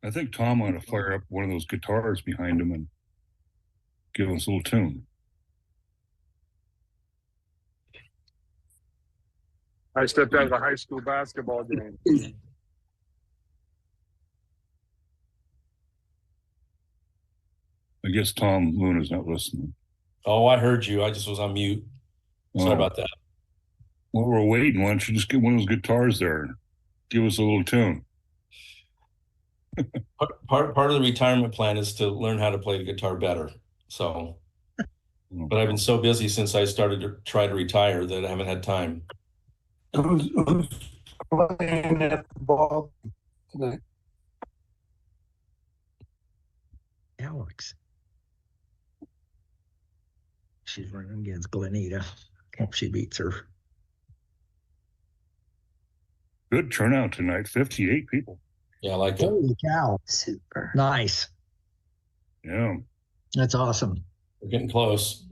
I think Tom ought to fire up one of those guitars behind him and give us a little tune. I stepped out of a high school basketball game. I guess Tom Moon is not listening. Oh, I heard you. I just was on mute. Sorry about that. While we're waiting, why don't you just get one of those guitars there and give us a little tune? Part of the retirement plan is to learn how to play the guitar better. So, but I've been so busy since I started to try to retire that I haven't had time. Who's playing at the ball tonight? Alex. She's running against Glenita. Hope she beats her. Good turnout tonight, 58 people. Yeah, I like it. Holy cow. Super. Nice. Yeah. That's awesome. We're getting close.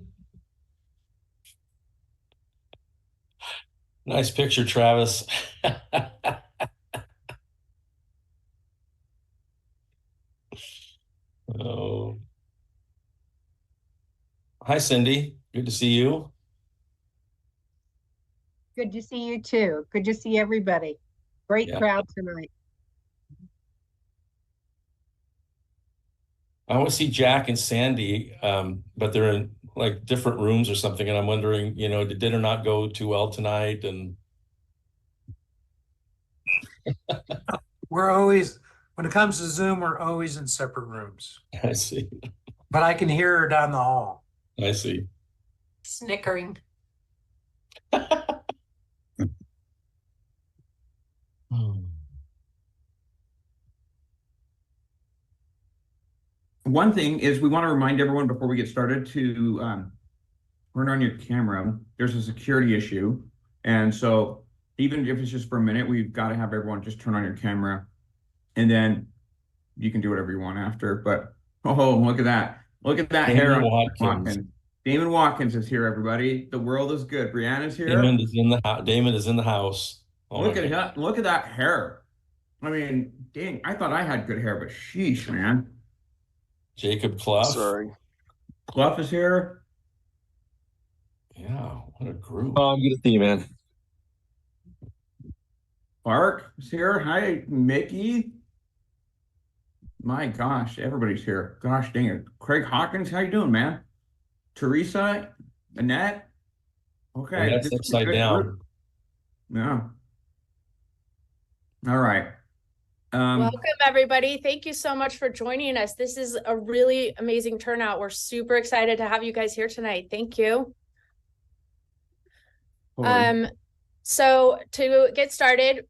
Nice picture, Travis. Oh. Hi, Cindy. Good to see you. Good to see you too. Good to see everybody. Great crowd tonight. I want to see Jack and Sandy, but they're in like different rooms or something. And I'm wondering, did dinner not go too well tonight? And We're always, when it comes to Zoom, we're always in separate rooms. I see. But I can hear her down the hall. I see. Snickering. One thing is we want to remind everyone before we get started to turn on your camera. There's a security issue. And so even if it's just for a minute, we've got to have everyone just turn on your camera. And then you can do whatever you want after. But, oh, look at that. Look at that hair on Watkins. Damon Watkins is here, everybody. The world is good. Brianna's here. Damon is in the house. Oh, look at that. Look at that hair. I mean, dang, I thought I had good hair, but sheesh, man. Jacob Clough. Sorry. Clough is here. Yeah, what a group. Oh, I'm good to see you, man. Clark is here. Hi, Mickey. My gosh, everybody's here. Gosh dang it. Craig Hawkins, how you doing, man? Teresa, Annette. Okay. That's upside down. Group. Yeah. All right. Welcome, everybody. Thank you so much for joining us. This is a really amazing turnout. We're super excited to have you guys here tonight. Thank you. So to get started,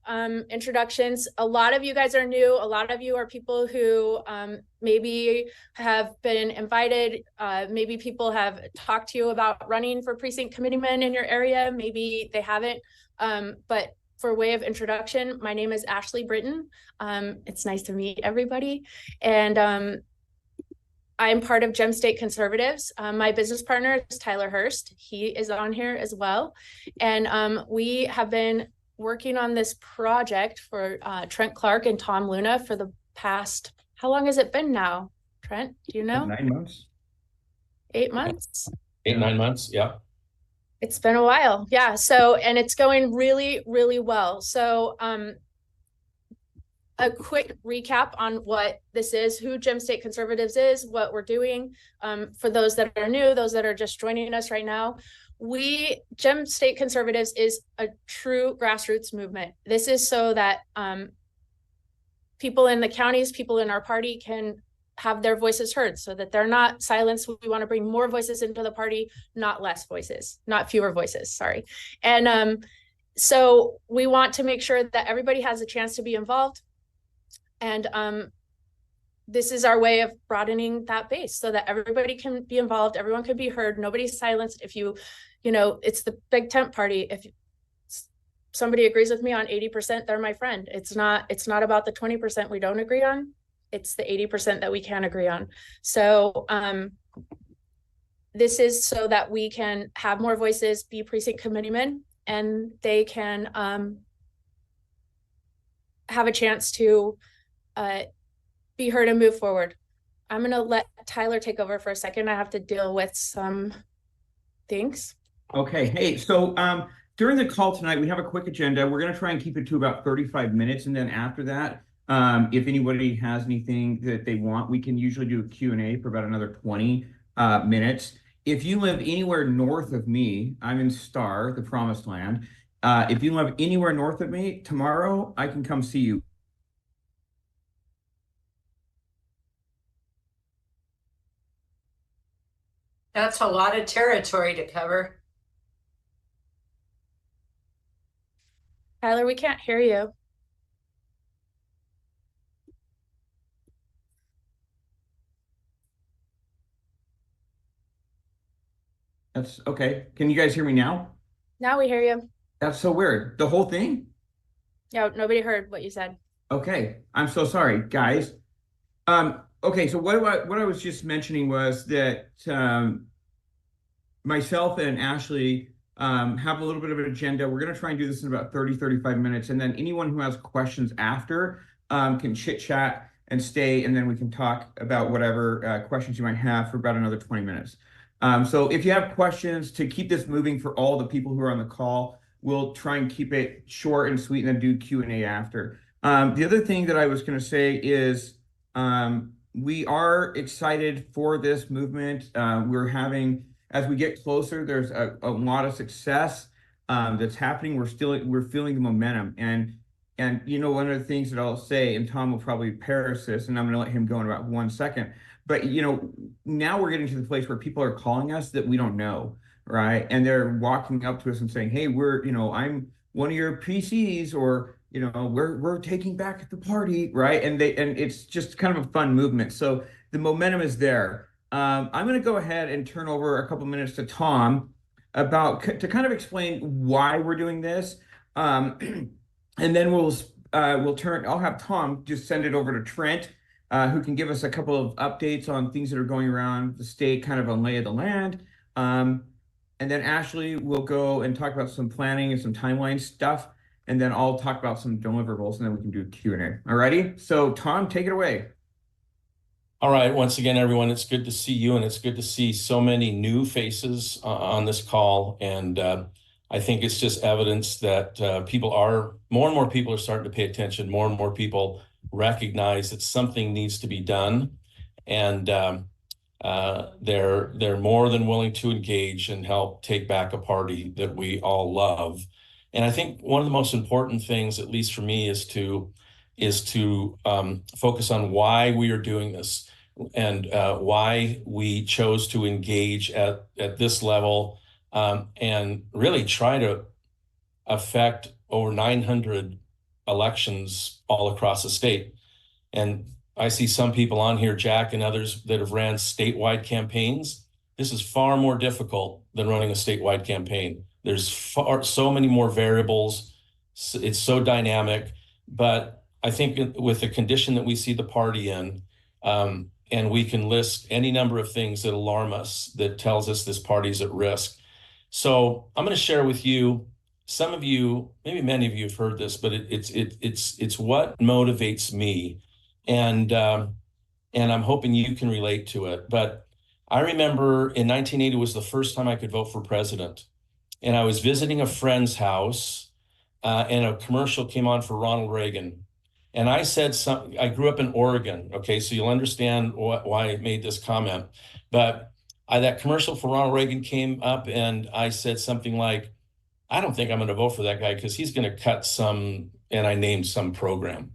introductions. A lot of you guys are new. A lot of you are people who maybe have been invited. Maybe people have talked to you about running for precinct committeemen in your area. Maybe they haven't. But for way of introduction, my name is Ashley Britton. It's nice to meet everybody. And I'm part of Gem State Conservatives. My business partner is Tyler Hurst. He is on here as well. And we have been working on this project for Trent Clark and Tom Luna for the past, how long has it been now? Trent, do you know? 9 months. 8 months? 8-9 months, yeah. It's been a while. Yeah. So, and it's going really, really well. So, a quick recap on what this is, who Gem State Conservatives is, what we're doing. For those that are new, those that are just joining us right now, Gem State Conservatives is a true grassroots movement. This is so that people in the counties, people in our party can have their voices heard so that they're not silenced. We want to bring more voices into the party, not less voices, not fewer voices, sorry. And so we want to make sure that everybody has a chance to be involved. And this is our way of broadening that base so that everybody can be involved, everyone can be heard, nobody's silenced. If it's the big tent party. If somebody agrees with me on 80%, they're my friend. It's not about the 20% we don't agree on. It's the 80% that we can agree on. So this is so that we can have more voices, be precinct committeemen, and they can have a chance to be heard and move forward. I'm going to let Tyler take over for a second. I have to deal with some things. Okay, hey, so during the call tonight, we have a quick agenda. We're going to try and keep it to about 35 minutes. And then after that, if anybody has anything that they want, we can usually do a Q&A for about another 20 minutes. If you live anywhere north of me, I'm in Star, the promised land. If you live anywhere north of me, tomorrow I can come see you. That's a lot of territory to cover. Tyler, we can't hear you. That's okay. Can you guys hear me now? Now we hear you. That's so weird. The whole thing? Yeah, nobody heard what you said. Okay, I'm so sorry, guys. Okay, so what I was just mentioning was that myself and Ashley have a little bit of an agenda. We're going to try and do this in about 30-35 minutes, and then anyone who has questions after can chit chat and stay, and then we can talk about whatever questions you might have for about another 20 minutes. So if you have questions, to keep this moving for all the people who are on the call, we'll try and keep it short and sweet and then do Q&A after. The other thing that I was going to say is we are excited for this movement. We're having, as we get closer, there's a lot of success that's happening. We're feeling the momentum. And you know, one of the things that I'll say, and Tom will probably parse this, and I'm going to let him go in about 1 second. But you know, now we're getting to the place where people are calling us that we don't know, right? And they're walking up to us and saying, "Hey, I'm one of your PCs," or we're taking back the party, right? And it's just kind of a fun movement. So the momentum is there. I'm going to go ahead and turn over a couple minutes to Tom to kind of explain why we're doing this, and then I'll have Tom just send it over to Trent, who can give us a couple of updates on things that are going around the state, kind of a lay of the land. And then Ashley will go and talk about some planning and some timeline stuff. And then I'll talk about some deliverables, and then we can do Q&A. All righty? So Tom, take it away. All right. Once again, everyone, it's good to see you, and it's good to see so many new faces on this call. And I think it's just evidence that more and more people are starting to pay attention. More and more people recognize that something needs to be done. And they're more than willing to engage and help take back a party that we all love. And I think one of the most important things, at least for me, is to focus on why we are doing this and why we chose to engage at this level, and really try to affect over 900 elections all across the state. And I see some people on here, Jack and others, that have ran statewide campaigns. This is far more difficult than running a statewide campaign. There's so many more variables. It's so dynamic. But I think with the condition that we see the party in, and we can list any number of things that alarm us, that tells us this party's at risk. So I'm going to share with you, some of you, maybe many of you have heard this, but it's what motivates me. And I'm hoping you can relate to it. But I remember in 1980 was the first time I could vote for president. And I was visiting a friend's house, and a commercial came on for Ronald Reagan. And I said something. I grew up in Oregon, okay, so you'll understand why I made this comment. But that commercial for Ronald Reagan came up, and I said something like, I don't think I'm going to vote for that guy because he's going to cut some, and I named some program.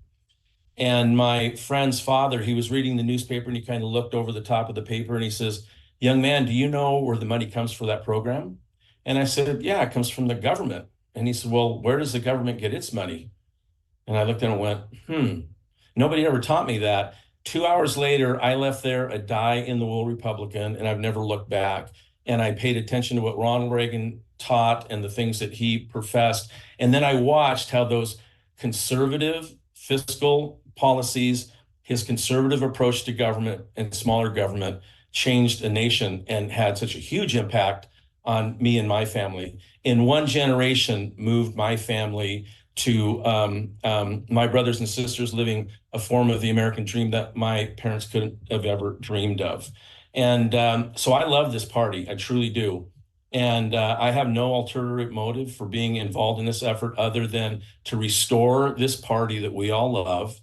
And my friend's father, he was reading the newspaper, and he kind of looked over the top of the paper, and he says, "Young man, do you know where the money comes for that program?" And I said, "Yeah, it comes from the government." And he said, "Well, where does the government get its money?" And I looked at him and went, nobody ever taught me that. 2 hours later, I left there a die-in-the-wool Republican, and I've never looked back. And I paid attention to what Ronald Reagan taught and the things that he professed. And then I watched how those conservative fiscal policies, his conservative approach to government and smaller government, changed a nation and had such a huge impact on me and my family. In one generation, moved my family to my brothers and sisters living a form of the American dream that my parents couldn't have ever dreamed of. And so I love this party, I truly do. And I have no ulterior motive for being involved in this effort other than to restore this party that we all love,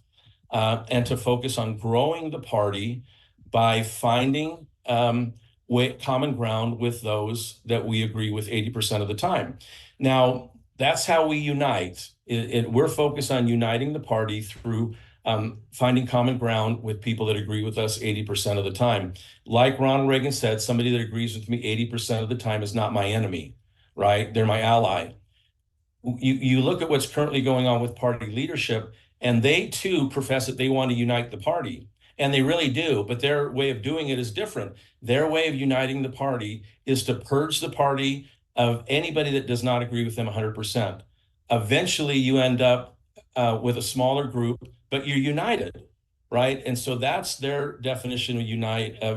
and to focus on growing the party by finding common ground with those that we agree with 80% of the time. Now, that's how we unite. We're focused on uniting the party through finding common ground with people that agree with us 80% of the time. Like Ronald Reagan said, somebody that agrees with me 80% of the time is not my enemy, right? They're my ally. You look at what's currently going on with party leadership, and they too profess that they want to unite the party. And they really do, but their way of doing it is different. Their way of uniting the party is to purge the party of anybody that does not agree with them 100%. Eventually, you end up with a smaller group, but you're united, right? And so that's their definition of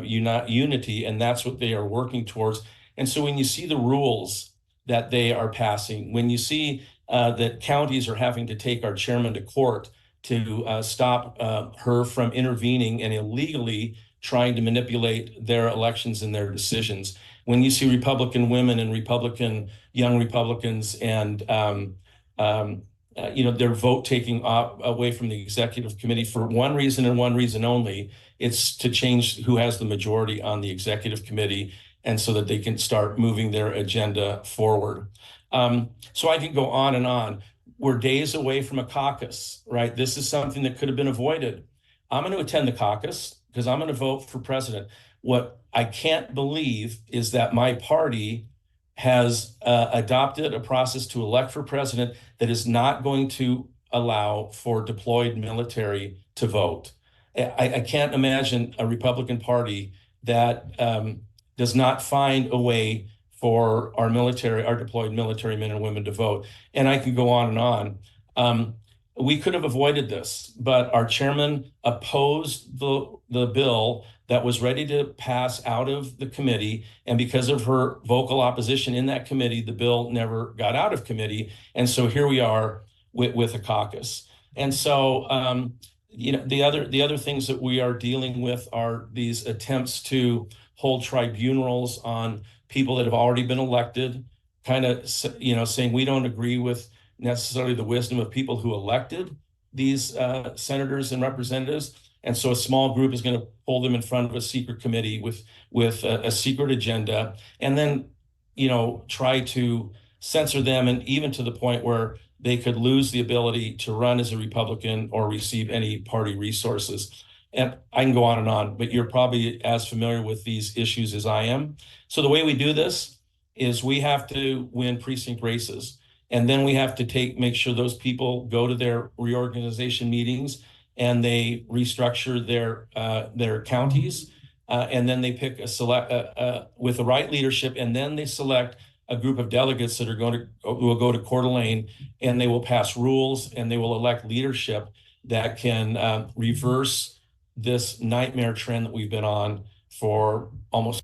unity, and that's what they are working towards. And so when you see the rules that they are passing, when you see that counties are having to take our chairman to court to stop her from intervening and illegally trying to manipulate their elections and their decisions, when you see Republican women and young Republicans and their vote taking away from the executive committee for one reason and one reason only, it's to change who has the majority on the executive committee, and so that they can start moving their agenda forward. So I can go on and on. We're days away from a caucus, right? This is something that could have been avoided. I'm going to attend the caucus because I'm going to vote for president. What I can't believe is that my party has adopted a process to elect for president that is not going to allow for deployed military to vote. I can't imagine a Republican Party that does not find a way for our deployed military men and women to vote. And I can go on and on. We could have avoided this, but our chairman opposed the bill that was ready to pass out of the committee. And because of her vocal opposition in that committee, the bill never got out of committee. And so here we are with a caucus. And so, the other things that we are dealing with are these attempts to hold tribunals on people that have already been elected, kind of, saying we don't agree with necessarily the wisdom of people who elected these senators and representatives. And so a small group is going to pull them in front of a secret committee with a secret agenda, and then, try to censor them, and even to the point where they could lose the ability to run as a Republican or receive any party resources. And I can go on and on, but you're probably as familiar with these issues as I am. So the way we do this is we have to win precinct races, and then we have to make sure those people go to their reorganization meetings and they restructure their counties, and then they pick with the right leadership, and then they select a group of delegates that will go to Coeur d'Alene, and they will pass rules, and they will elect leadership that can reverse this nightmare trend that we've been on for almost